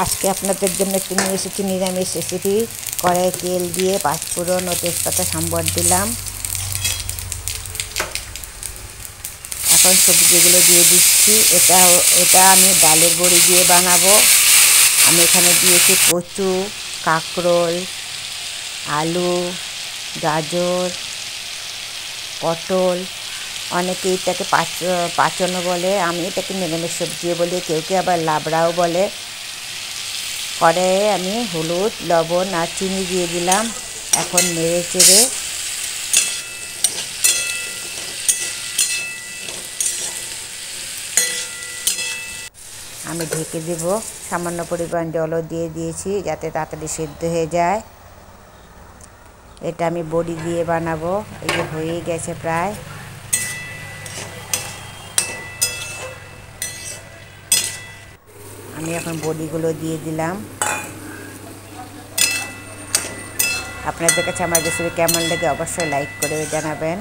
আজকে আপনাদের জন্য একটু নিয়ে এসেছি নিরামিষ রেসিপি। কড়াইয়ে তেল দিয়ে পাঁচফোড়ন ও তেজপাতা সম্বর দিলাম। এখন সবজিগুলো দিয়ে দিচ্ছি। এটা আমি ডালের বড়ি দিয়ে বানাবো। আমি এখানে দিয়েছি কচু, কাঁকরোল, আলু, গাজর, পটল। অনেকে এটাকে পাচনও বলে, আমি এটাকে নিরামিষ সবজি বলি, কেউ কেউ আবার লাবড়াও বলে। কড়াইয়ে আমি হলুদ, লবণ আর চিনি দিয়ে দিলাম। এখন নেড়ে চেড়ে আমি ঢেকে দেব। সামান্য পরিমাণ জলও দিয়ে দিয়েছি যাতে তাড়াতাড়ি সেদ্ধ হয়ে যায়। এটা আমি বড়ি দিয়ে বানাবো। এই যে হয়েই গেছে প্রায়। আমি এখন বড়িগুলো দিয়ে দিলাম। আপনাদের কাছে আমার রেসিপি কেমন লাগে অবশ্যই লাইক করে জানাবেন।